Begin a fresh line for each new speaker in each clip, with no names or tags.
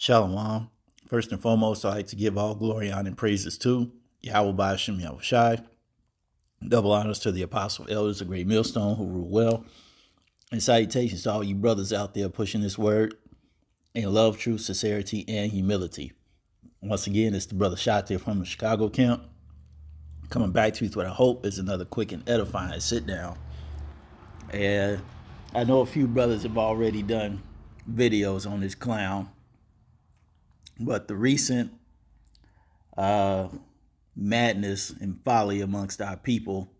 Shalom. First and foremost, I'd like to give all glory, honor, and praises to Yahweh Ba'ashem Yahushai. Double honors to the apostle elders of Great Millstone who rule well. And salutations to all you brothers out there pushing this word in love, truth, sincerity, and humility. Once again, it's the brother Shot from the Chicago camp. Coming back to you with what I hope is another quick and edifying sit down. And I know a few brothers have already done videos on this clown, but the recent madness and folly amongst our people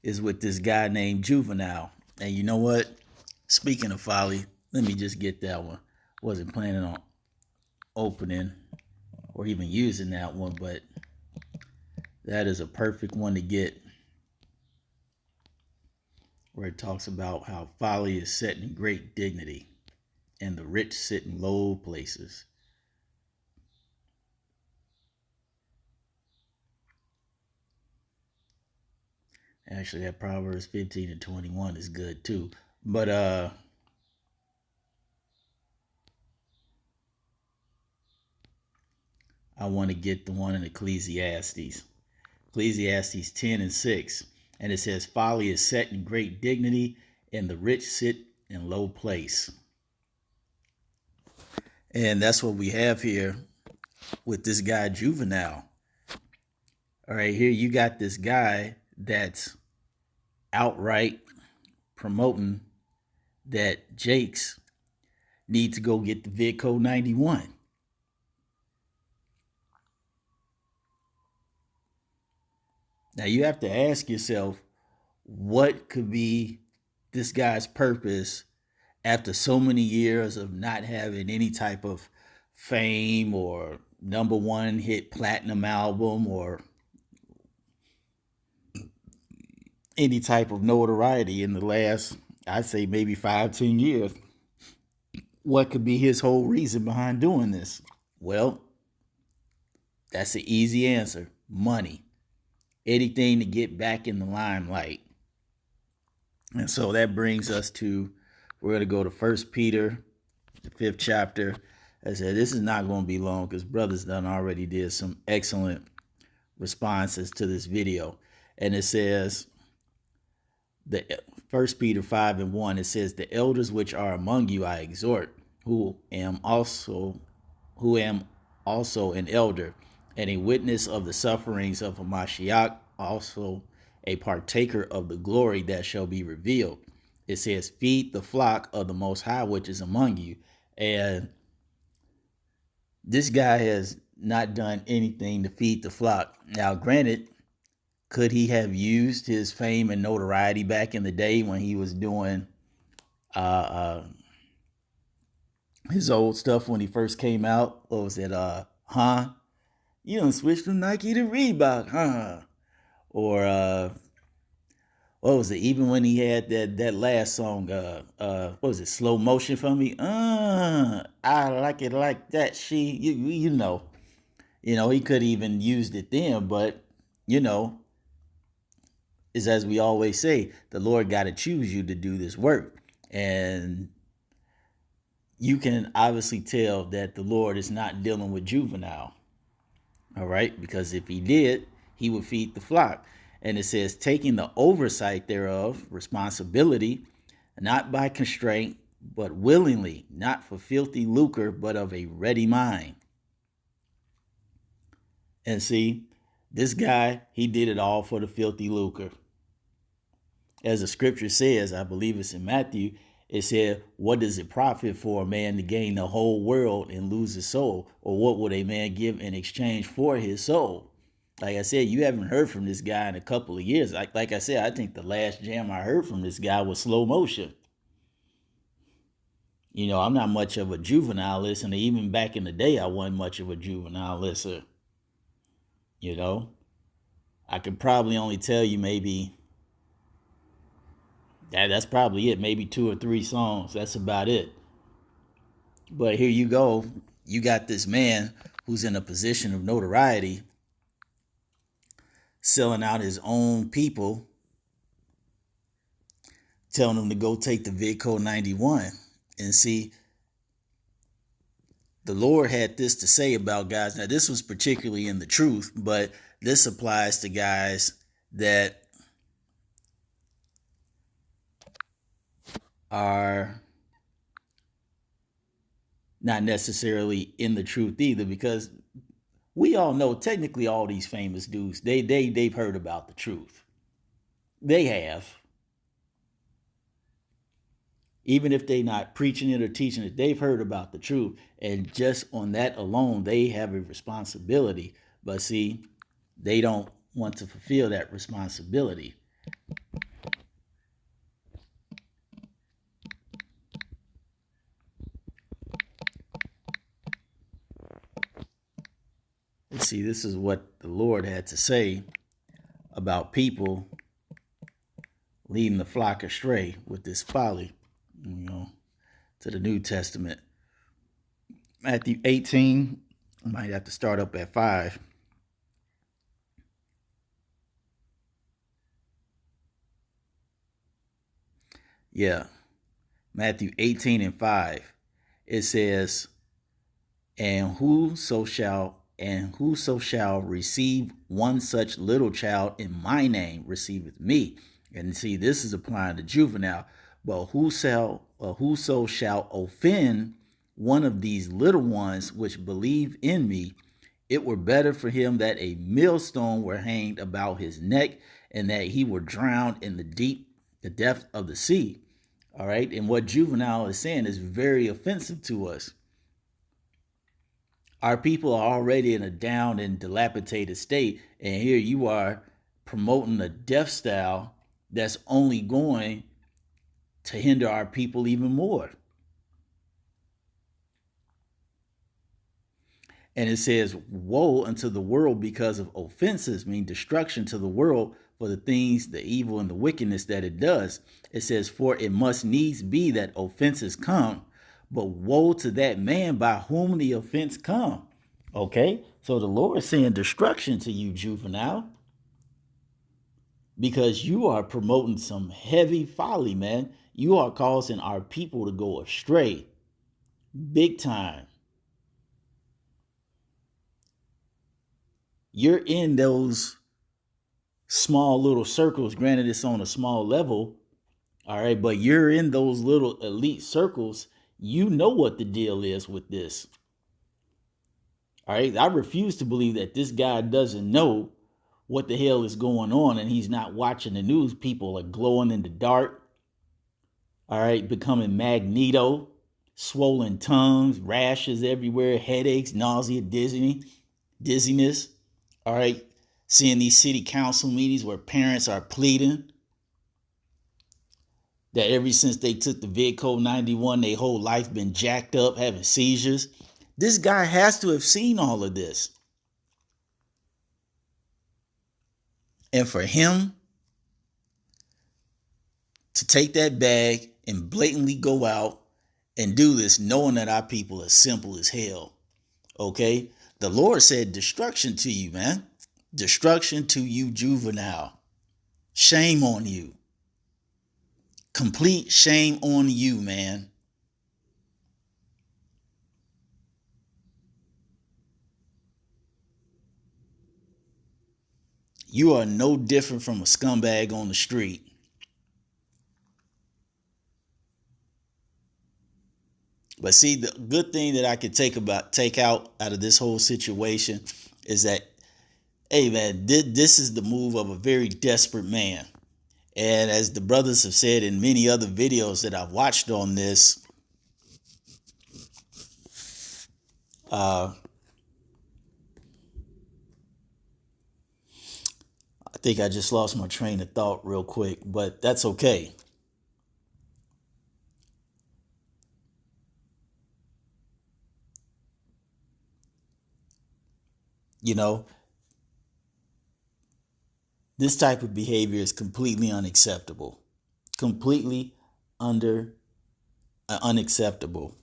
is with this guy named Juvenile. And you know what? Speaking of folly, let me just get that one. Wasn't planning on opening or even using that one, but that is a perfect one to get, where it talks about how folly is set in great dignity and the rich sit in low places. Actually, that Proverbs 15 and 21 is good too. But I want to get the one in Ecclesiastes. Ecclesiastes 10 and 6. And it says, folly is set in great dignity, and the rich sit in low place. And that's what we have here with this guy Juvenile. All right, here you got this guy that's outright promoting that Jakes need to go get the Vid-Co 91. Now you have to ask yourself, what could be this guy's purpose after so many years of not having any type of fame or #1 hit platinum album or any type of notoriety in the last, I'd say maybe 5-10 years. What could be his whole reason behind doing this? Well, that's the easy answer. Money. Anything to get back in the limelight. And so that brings us to, we're going to go to 1 Peter, the 5th chapter. I said, this is not going to be long because brothers done already did some excellent responses to this video. And it says, the 1 Peter 5 and 1, it says, the elders which are among you I exhort, who am also an elder and a witness of the sufferings of Mashiach, also a partaker of the glory that shall be revealed. It says, feed the flock of the Most High which is among you. And this guy has not done anything to feed the flock. Now, granted, could he have used his fame and notoriety back in the day when he was doing his old stuff when he first came out? What was it? You done switched from Nike to Reebok, huh? Or what was it? Even when he had that last song, what was it? Slow Motion for me. I like it like that. You know, he could have even used it then, but is as we always say, the Lord got to choose you to do this work, and you can obviously tell that the Lord is not dealing with Juvenile. All right, because if he did, he would feed the flock. And it says, taking the oversight thereof, responsibility, not by constraint, but willingly, not for filthy lucre, but of a ready mind. And see, this guy, he did it all for the filthy lucre. As the scripture says, I believe it's in Matthew, it said, what does it profit for a man to gain the whole world and lose his soul? Or what would a man give in exchange for his soul? Like I said, you haven't heard from this guy in a couple of years. Like I said, I think the last jam I heard from this guy was Slow Motion. I'm not much of a Juvenile listener. Even back in the day, I wasn't much of a Juvenile listener. I could probably only tell you maybe that's probably it. Maybe 2 or 3 songs. That's about it. But here you go. You got this man who's in a position of notoriety selling out his own people, telling them to go take the Vid-Co 91. And see, the Lord had this to say about guys. Now, this was particularly in the truth, but this applies to guys that are not necessarily in the truth either, because we all know technically all these famous dudes, they've heard about the truth. They have. Even if they're not preaching it or teaching it, they've heard about the truth. And just on that alone, they have a responsibility. But see, they don't want to fulfill that responsibility. Let's see, this is what the Lord had to say about people leading the flock astray with this folly, to the New Testament. Matthew 18, I might have to start up at 5. Yeah, Matthew 18 and 5. It says, and whoso shall receive one such little child in my name receiveth me. And see, this is applying to juvenile. But whoso shall offend one of these little ones which believe in me, it were better for him that a millstone were hanged about his neck, and that he were drowned in the depth of the sea. All right. And what juvenile is saying is very offensive to us. Our people are already in a down and dilapidated state, and here you are promoting a death style that's only going to hinder our people even more. And it says, woe unto the world because of offenses, mean destruction to the world for the things, the evil and the wickedness that it does. It says, for it must needs be that offenses come, but woe to that man by whom the offense come. Okay, so the Lord is saying destruction to you, juvenile, because you are promoting some heavy folly, man. You are causing our people to go astray big time. You're in those small little circles. Granted, it's on a small level. All right, but you're in those little elite circles. You know what the deal is with this. All right, I refuse to believe that this guy doesn't know what the hell is going on and he's not watching the news. People are glowing in the dark. All right, becoming Magneto, swollen tongues, rashes everywhere, headaches, nausea, dizziness. All right, seeing these city council meetings where parents are pleading that ever since they took the Vid-Co 91, their whole life been jacked up, having seizures. This guy has to have seen all of this. And for him to take that bag and blatantly go out and do this, knowing that our people are simple as hell. Okay? The Lord said destruction to you, man. Destruction to you, juvenile. Shame on you. Complete shame on you, man. You are no different from a scumbag on the street. But see, the good thing that I could take out of this whole situation is that, hey man, this is the move of a very desperate man. And as the brothers have said in many other videos that I've watched on this, I think I just lost my train of thought real quick, but that's okay. This type of behavior is completely unacceptable. Completely unacceptable.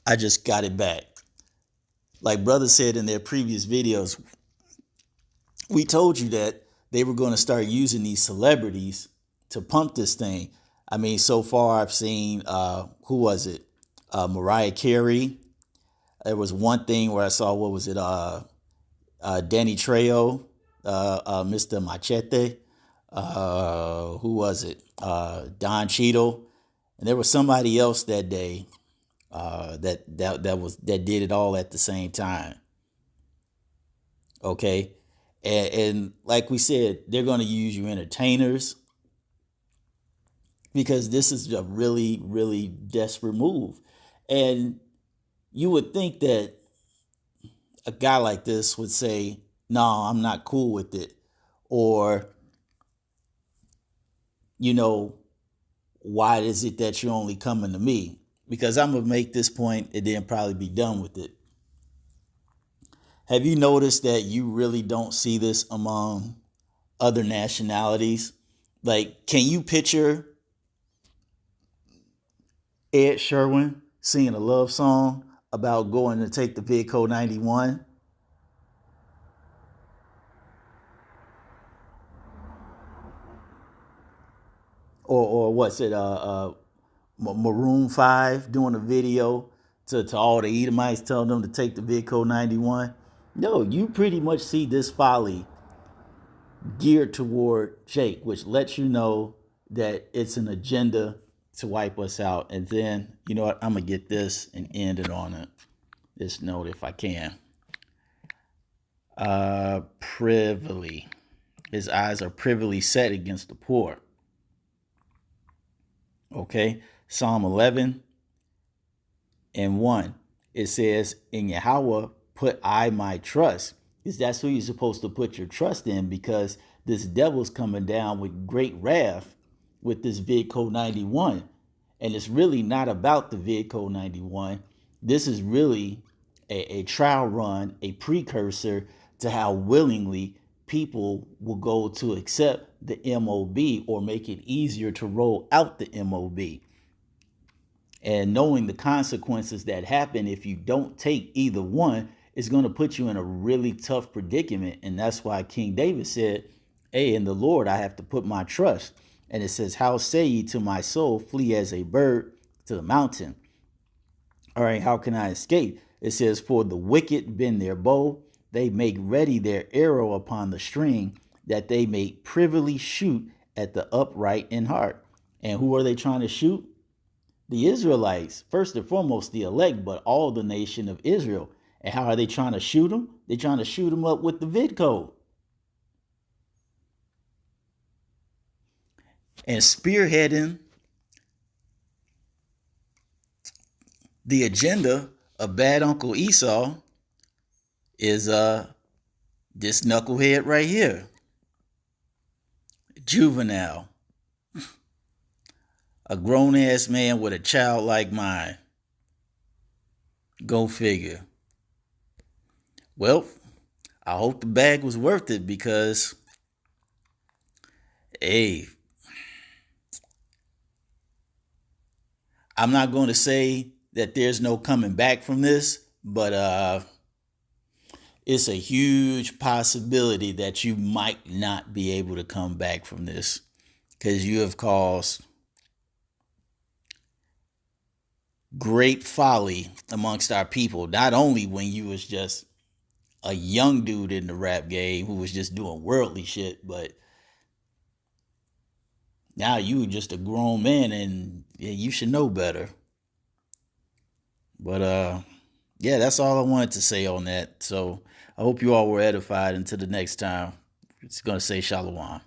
I just got it back. Like brothers said in their previous videos, we told you that they were going to start using these celebrities to pump this thing. I mean, so far I've seen who was it? Mariah Carey. There was one thing where I saw, what was it? Danny Trejo, Mr. Machete. Who was it? Don Cheadle, and there was somebody else that day that did it all at the same time. Okay, and like we said, they're going to use you entertainers because this is a really, really desperate move, and you would think that a guy like this would say, "No, I'm not cool with it," or you know, why is it that you're only coming to me? Because I'm gonna make this point and then probably be done with it. Have you noticed that you really don't see this among other nationalities? Like, can you picture Ed Sherwin singing a love song about going to take the Vid-Co 91? Or what's it? Maroon 5 doing a video to all the Edomites telling them to take the Vid-Co 91? No, you pretty much see this folly geared toward Jake, which lets you know that it's an agenda to wipe us out. And then, you know what? I'm going to get this and end it on this note if I can. Privily. His eyes are privily set against the poor. Okay. Psalm 11 and 1. It says, in Yahweh put I my trust. Because that's who you're supposed to put your trust in, because this devil's coming down with great wrath with this Vid-Co 91. And it's really not about the Vid-Co 91. This is really a trial run, a precursor to how willingly people will go to accept the MOB or make it easier to roll out the MOB. And knowing the consequences that happen if you don't take either one is going to put you in a really tough predicament. And that's why King David said, hey, in the Lord, I have to put my trust. And it says, how say ye to my soul, flee as a bird to the mountain? All right, how can I escape? It says, for the wicked bend their bow, they make ready their arrow upon the string, that they may privily shoot at the upright in heart. And who are they trying to shoot? The Israelites, first and foremost, the elect, but all the nation of Israel. And how are they trying to shoot them? They're trying to shoot them up with the Vid-Co. And spearheading the agenda of bad Uncle Esau is this knucklehead right here, Juvenile, a grown-ass man with a childlike mind. Go figure. Well, I hope the bag was worth it, because, hey, I'm not going to say that there's no coming back from this, but it's a huge possibility that you might not be able to come back from this, because you have caused great folly amongst our people. Not only when you was just a young dude in the rap game who was just doing worldly shit, but now you just a grown man, and yeah, you should know better. But yeah, that's all I wanted to say on that. So I hope you all were edified. Until the next time, it's gonna say Shalom.